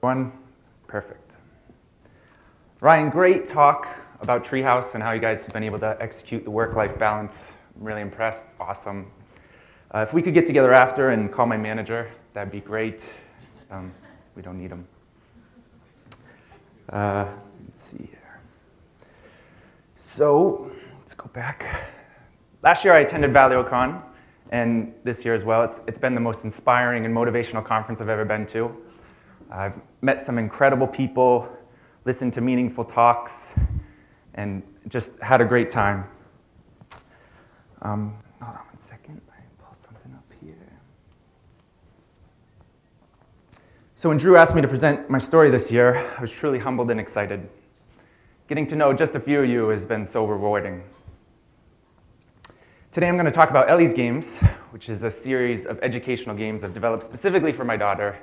One, perfect. Ryan, great talk about Treehouse and how you guys have been able to execute the work-life balance. I'm really impressed, awesome. If we could get together after and call my manager, that'd be great. We don't need him. Let's see here. So, let's go back. Last year I attended Valio Con, and this year as well. It's been the most inspiring and motivational conference I've ever been to. I've met some incredible people, listened to meaningful talks, and just had a great time. Hold on one second, let me pull something up here. So when Drew asked me to present my story this year, I was truly humbled and excited. Getting to know just a few of you has been so rewarding. Today I'm going to talk about Ellie's Games, which is a series of educational games I've developed specifically for my daughter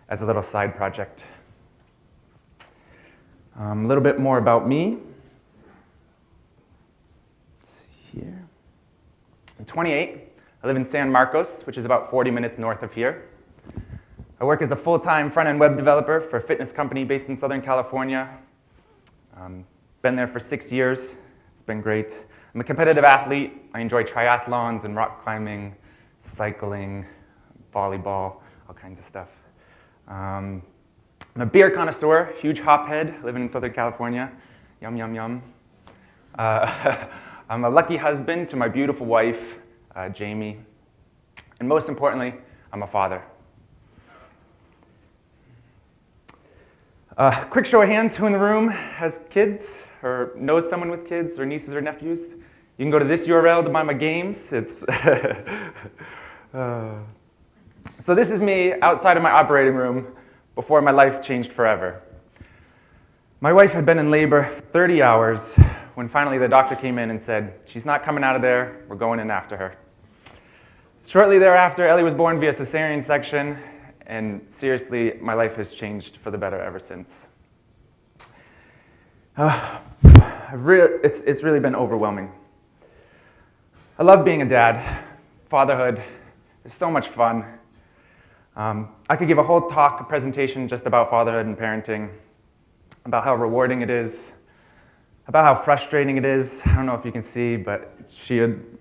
as a little side project. A little bit more about me. Let's see here. I'm 28. I live in San Marcos, which is about 40 minutes north of here. I work as a full-time front-end web developer for a fitness company based in Southern California. Been there for 6 years. It's been great. I'm a competitive athlete. I enjoy triathlons and rock climbing, cycling, volleyball, all kinds of stuff. I'm a beer connoisseur, huge hophead, living in Southern California. Yum, yum, yum. I'm a lucky husband to my beautiful wife, Jamie. And most importantly, I'm a father. Quick show of hands, who in the room has kids or knows someone with kids or nieces or nephews? You can go to this URL to buy my games. It's So this is me outside of my operating room before my life changed forever. My wife had been in labor for 30 hours when finally the doctor came in and said, she's not coming out of there, we're going in after her. Shortly thereafter, Ellie was born via cesarean section, and seriously, my life has changed for the better ever since. It's really been overwhelming. I love being a dad. Fatherhood is so much fun. I could give a whole talk, a presentation just about fatherhood and parenting, about how rewarding it is, about how frustrating it is. I don't know if you can see, but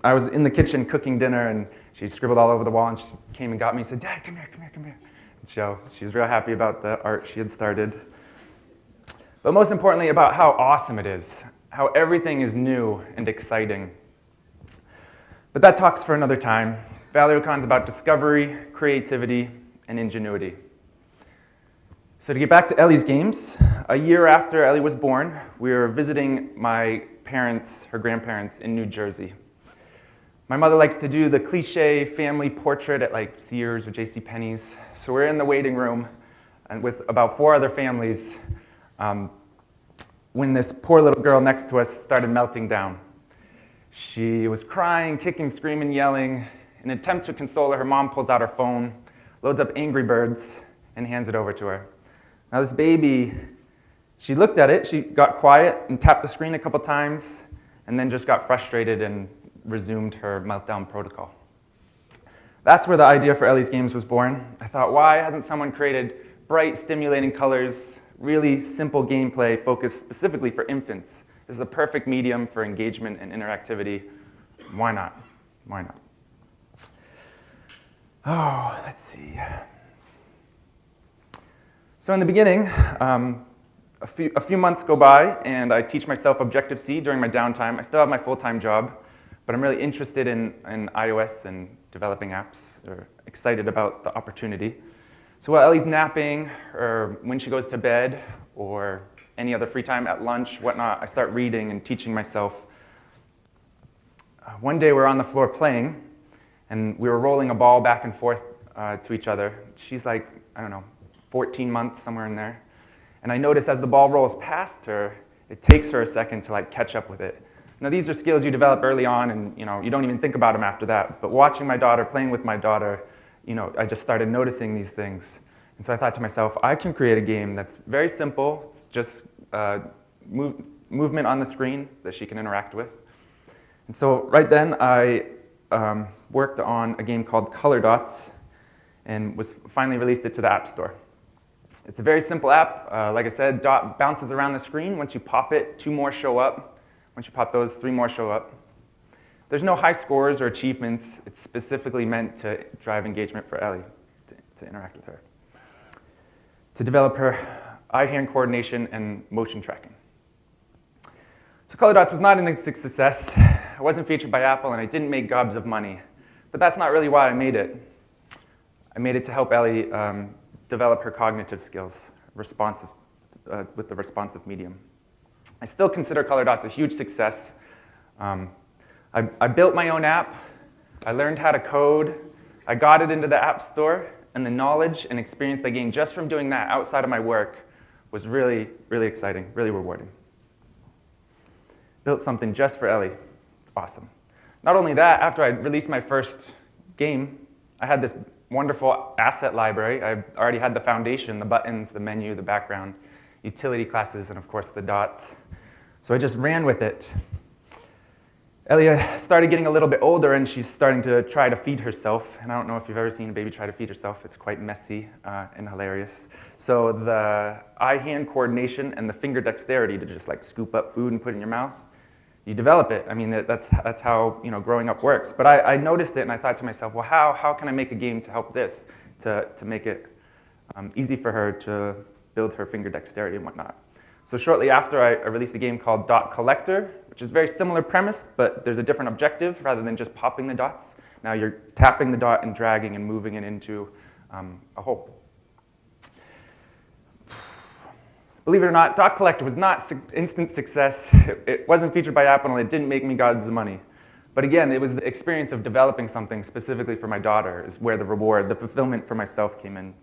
I was in the kitchen cooking dinner, and she scribbled all over the wall, and she came and got me and said, Dad, come here, come here, come here. So she was real happy about the art she had started. But most importantly, about how awesome it is, how everything is new and exciting. But that talk's for another time. Valio Con's about discovery, creativity, and ingenuity. So to get back to Ellie's Games, a year after Ellie was born, we were visiting my parents, her grandparents, in New Jersey. My mother likes to do the cliche family portrait at like Sears or JCPenney's. So we're in the waiting room and with about 4 other families when this poor little girl next to us started melting down. She was crying, kicking, screaming, yelling. In an attempt to console her, her mom pulls out her phone, loads up Angry Birds, and hands it over to her. Now this baby, she looked at it, she got quiet and tapped the screen a couple times, and then just got frustrated and resumed her meltdown protocol. That's where the idea for Ellie's Games was born. I thought, why hasn't someone created bright, stimulating colors, really simple gameplay focused specifically for infants? This is a perfect medium for engagement and interactivity. Why not? Why not? Oh, let's see. So in the beginning, a few months go by, and I teach myself Objective-C during my downtime. I still have my full-time job, but I'm really interested in iOS and developing apps, or excited about the opportunity. So while Ellie's napping, or when she goes to bed, or any other free time at lunch, whatnot, I start reading and teaching myself. One day we're on the floor playing, and we were rolling a ball back and forth to each other. She's like, I don't know, 14 months, somewhere in there. And I notice as the ball rolls past her, it takes her a second to like catch up with it. Now these are skills you develop early on, and you don't even think about them after that. But watching my daughter, playing with my daughter, I just started noticing these things. And so I thought to myself, I can create a game that's very simple. It's just movement on the screen that she can interact with. And so right then I worked on a game called Color Dots and finally released it to the App Store. It's a very simple app. Like I said, dot bounces around the screen. Once you pop it, 2 more show up. Once you pop those, 3 more show up. There's no high scores or achievements. It's specifically meant to drive engagement for Ellie, to interact with her, to develop her eye-hand coordination and motion tracking. So Color Dots was not an instant success. I wasn't featured by Apple, and I didn't make gobs of money. But that's not really why I made it. I made it to help Ellie develop her cognitive skills with the responsive medium. I still consider Color Dots a huge success. I built my own app. I learned how to code. I got it into the App Store, and the knowledge and experience I gained just from doing that outside of my work was really, really exciting, really rewarding. Built something just for Ellie. It's awesome. Not only that, after I released my first game, I had this wonderful asset library. I already had the foundation, the buttons, the menu, the background, utility classes, and of course the dots. So I just ran with it. Ellie started getting a little bit older, and she's starting to try to feed herself. And I don't know if you've ever seen a baby try to feed herself. It's quite messy and hilarious. So the eye-hand coordination and the finger dexterity to just like scoop up food and put it in your mouth, you develop it. I mean, that's how growing up works. But I noticed it, and I thought to myself, well, how can I make a game to help this, to make it easy for her to build her finger dexterity and whatnot? So shortly after, I released a game called Dot Collector, which is a very similar premise, but there's a different objective rather than just popping the dots. Now you're tapping the dot and dragging and moving it into a hole. Believe it or not, Dot Collector was not instant success. It wasn't featured by Apple, and it didn't make me gobs of money. But again, it was the experience of developing something specifically for my daughter is where the reward, the fulfillment for myself came in.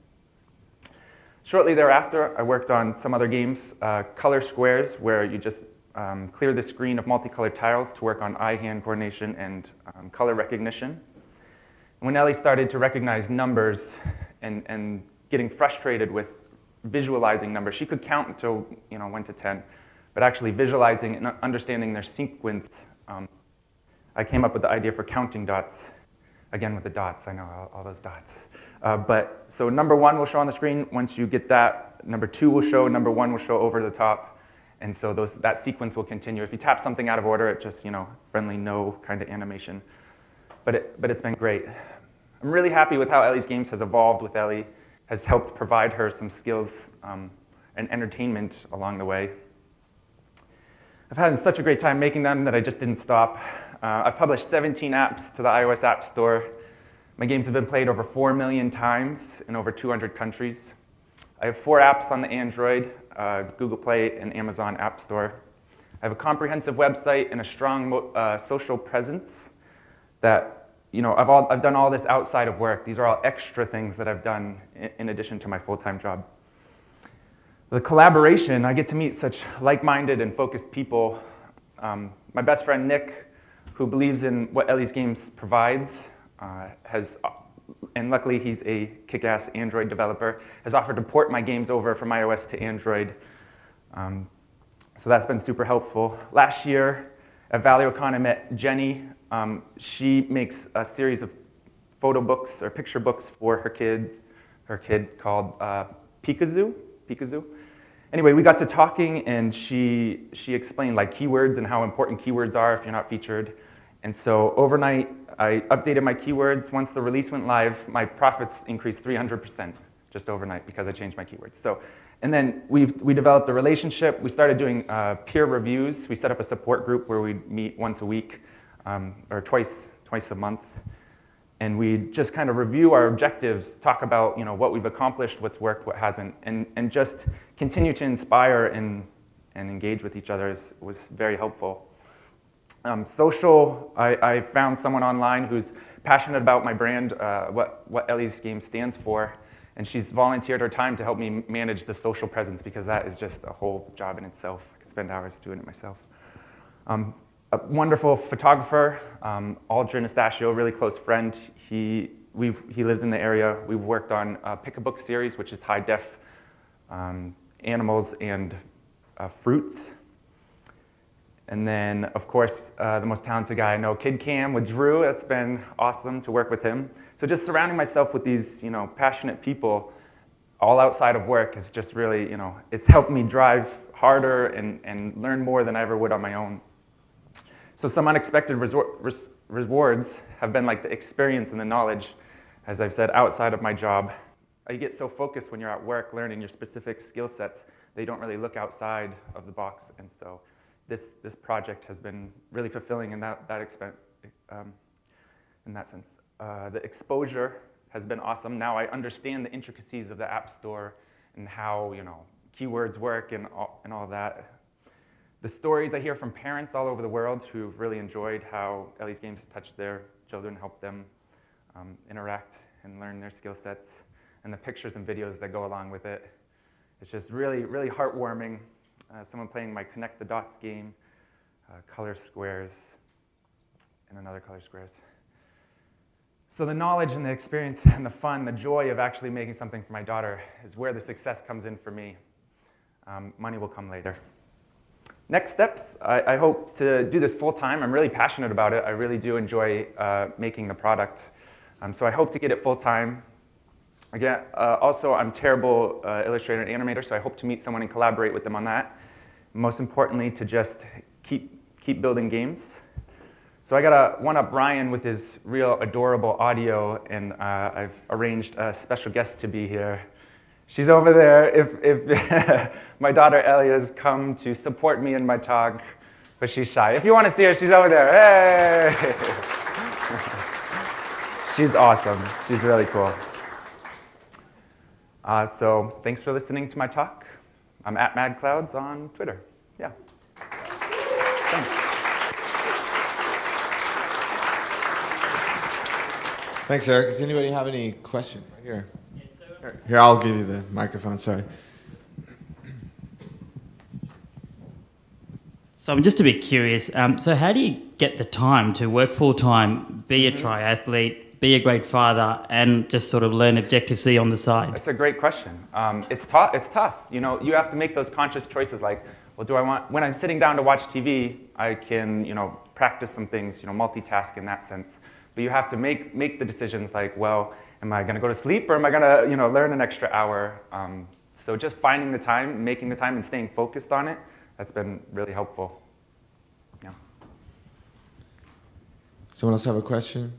Shortly thereafter, I worked on some other games, Color Squares, where you just clear the screen of multicolored tiles to work on eye-hand coordination and color recognition. When Ellie started to recognize numbers and getting frustrated with visualizing numbers, she could count until 1 to 10, but actually visualizing and understanding their sequence, I came up with the idea for counting dots. Again, with the dots, I know all those dots. So number 1 will show on the screen. Once you get that, number 2 will show, number 1 will show over the top. And so that sequence will continue. If you tap something out of order, it just, friendly no kind of animation. But it's been great. I'm really happy with how Ellie's Games has evolved with Ellie, has helped provide her some skills and entertainment along the way. I've had such a great time making them that I just didn't stop. I've published 17 apps to the iOS App Store. My games have been played over 4 million times in over 200 countries. I have 4 apps on the Android, Google Play, and Amazon App Store. I have a comprehensive website and a strong social presence that, I've done all this outside of work. These are all extra things that I've done in addition to my full-time job. The collaboration, I get to meet such like-minded and focused people. My best friend, Nick, who believes in what Ellie's Games provides, and luckily he's a kick-ass Android developer, has offered to port my games over from iOS to Android. So that's been super helpful. Last year at Valio Con, I met Jenny. She makes a series of photo books or picture books for her kid called Peekazoo. Anyway, we got to talking, and she explained like keywords and how important keywords are if you're not featured. And so overnight, I updated my keywords. Once the release went live, my profits increased 300% just overnight because I changed my keywords. And then we developed a relationship. We started doing peer reviews. We set up a support group where we'd meet once a week or twice a month. And we just kind of review our objectives, talk about what we've accomplished, what's worked, what hasn't, and just continue to inspire and engage with each other was very helpful. Social, I found someone online who's passionate about my brand, what Ellie's Games stands for, and she's volunteered her time to help me manage the social presence because that is just a whole job in itself. I could spend hours doing it myself. A wonderful photographer, Aldrin Estachio, really close friend. He lives in the area. We've worked on a Pick-a-Book series, which is high-def animals and fruits. And then, of course, the most talented guy I know, Kid Cam with Drew. It's been awesome to work with him. So just surrounding myself with these, passionate people all outside of work is just really, it's helped me drive harder and learn more than I ever would on my own. So some unexpected rewards have been like the experience and the knowledge, as I've said, outside of my job. You get so focused when you're at work learning your specific skill sets that you don't really look outside of the box. And so this project has been really fulfilling in that sense. The exposure has been awesome. Now I understand the intricacies of the App Store and how keywords work and all that. The stories I hear from parents all over the world who've really enjoyed how Ellie's Games has touched their children, helped them interact and learn their skill sets, and the pictures and videos that go along with it. It's just really, really heartwarming. Someone playing my Connect the Dots game, color squares, and another color squares. So the knowledge and the experience and the fun, the joy of actually making something for my daughter is where the success comes in for me. Money will come later. Next steps, I hope to do this full time. I'm really passionate about it. I really do enjoy making the product. So I hope to get it full time. Again, also I'm terrible illustrator and animator, so I hope to meet someone and collaborate with them on that. Most importantly, to just keep building games. So I got to one-up Ryan with his real adorable audio, and I've arranged a special guest to be here. She's over there. If my daughter Ellie has come to support me in my talk, but she's shy. If you want to see her, she's over there. Hey! She's awesome. She's really cool. So thanks for listening to my talk. I'm at MadClouds on Twitter. Yeah. Thanks. Thanks, Eric. Does anybody have any questions? Right here. Here, I'll give you the microphone. Sorry. So I'm just a bit curious. So how do you get the time to work full-time, be a triathlete, be a great father, and just sort of learn Objective-C on the side? That's a great question. It's tough. You have to make those conscious choices like, well, when I'm sitting down to watch TV, I can, practice some things, multitask in that sense. But you have to make the decisions like, well, am I going to go to sleep or am I going to, learn an extra hour? So just finding the time, making the time, and staying focused on it, that's been really helpful. Yeah. Someone else have a question?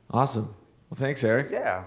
Awesome. Well, thanks, Eric. Yeah.